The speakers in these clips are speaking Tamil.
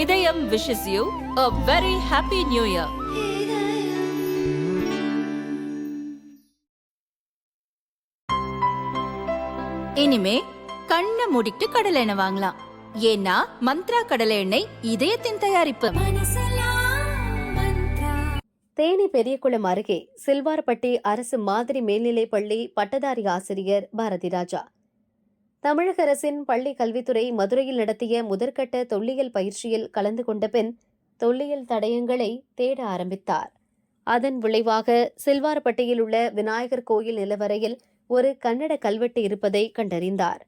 இதயம் wishes you a very happy new year. இனிமே கண்ணை மூடிட்டு கடலை எண்ணெய் வாங்கலாம். ஏன்னா மந்த்ரா கடலை எண்ணெய் இதயத்தின் தயாரிப்பு. தேனி பெரியகுளம் அருகே சில்வார்பட்டி அரசு மாதிரி மேல்நிலைப் பள்ளி பட்டதாரி ஆசிரியர் பாரதி ராஜா. தமிழக அரசின் பள்ளி கல்வித்துறை மதுரையில் நடத்திய முதற்கட்ட தொல்லியல் பயிற்சியில் கலந்து கொண்ட பின் தொல்லியல் தடயங்களை தேட ஆரம்பித்தார். அதன் விளைவாக சில்வார்பட்டியில் உள்ள விநாயகர் கோயில் நிலவரையில் ஒரு கன்னட கல்வெட்டு இருப்பதை கண்டறிந்தார்.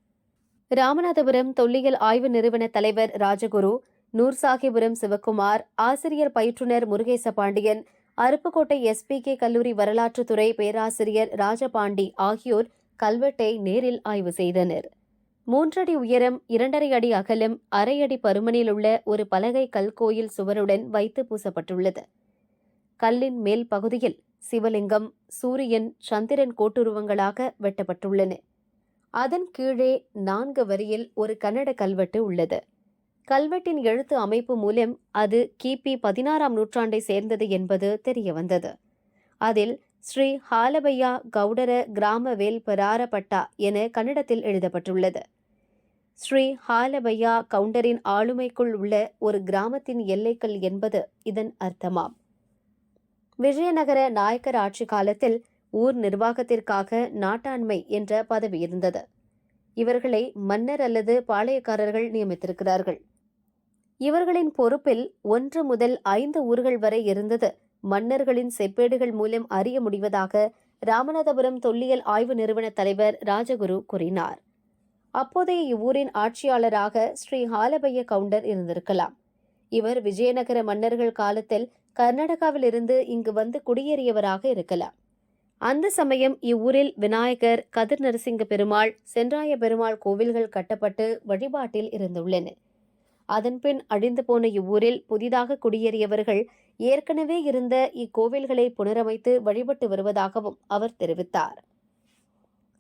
ராமநாதபுரம் தொல்லியல் ஆய்வு நிறுவன தலைவர் ராஜகுரு, நூர்சாகிபுரம் சிவக்குமார், ஆசிரியர் பயிற்றுனர் முருகேச பாண்டியன், அருப்புக்கோட்டை SPK கல்லூரி வரலாற்றுத்துறை பேராசிரியர் ராஜபாண்டி ஆகியோர் கல்வெட்டை நேரில் ஆய்வு செய்தனர். 3 அடி உயரம், 2.5 அடி அகலம், 1/2 அடி பருமனில் உள்ள ஒரு பலகை கல்கோயில் சுவருடன் வைத்து பூசப்பட்டுள்ளது. கல்லின் மேல் பகுதியில் சிவலிங்கம், சூரியன், சந்திரன் கோட்டுருவங்களாக வெட்டப்பட்டுள்ளன. அதன் கீழே 4 வரியில் ஒரு கன்னட கல்வெட்டு உள்ளது. கல்வெட்டின் எழுத்து அமைப்பு மூலம் அது கிபி 16ஆம் நூற்றாண்டை சேர்ந்தது என்பது தெரியவந்தது. அதில் ஸ்ரீ ஹாலபையா கவுடர கிராம வேல் பராரப்பட்டா என கன்னடத்தில் எழுதப்பட்டுள்ளது. ஸ்ரீ ஹாலபையா கவுண்டரின் ஆளுமைக்குள் உள்ள ஒரு கிராமத்தின் எல்லைகள் என்பது இதன் அர்த்தமாம். விஜயநகர நாயக்கர் ஆட்சி காலத்தில் ஊர் நிர்வாகத்திற்காக நாட்டாண்மை என்ற பதவி இருந்தது. இவர்களை மன்னர் அல்லது பாளையக்காரர்கள் நியமித்திருக்கிறார்கள். இவர்களின் பொறுப்பில் 1 முதல் 5 ஊர்கள் வரை இருந்தது மன்னர்களின் செப்பேடுகள் மூலம் அறிய முடிவதாக ராமநாதபுரம் தொல்லியல் ஆய்வு நிறுவன தலைவர் ராஜகுரு கூறினார். அப்போதைய இவ்வூரின் ஆட்சியாளராக ஸ்ரீ ஹாலபைய கவுண்டர் இருந்திருக்கலாம். இவர் விஜயநகர மன்னர்கள் காலத்தில் கர்நாடகாவில் இருந்து இங்கு வந்து குடியேறியவராக இருக்கலாம். அந்த சமயம் இவ்வூரில் விநாயகர், கதிர் நரசிங்க பெருமாள், சென்றாய பெருமாள் கோவில்கள் கட்டப்பட்டு வழிபாட்டில் இருந்துள்ளன. அதன்பின் அழிந்து போன இவ்வூரில் புதிதாக குடியேறியவர்கள் ஏற்கனவே இருந்த இக்கோவில்களை புனரமைத்து வழிபட்டு வருவதாகவும் அவர் தெரிவித்தார்.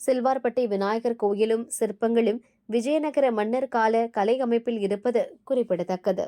சில்வார்பட்டி விநாயகர் கோயிலும் சிற்பங்களும் விஜயநகர மன்னர் கால கலை அமைப்பில் இருப்பது குறிப்பிடத்தக்கது.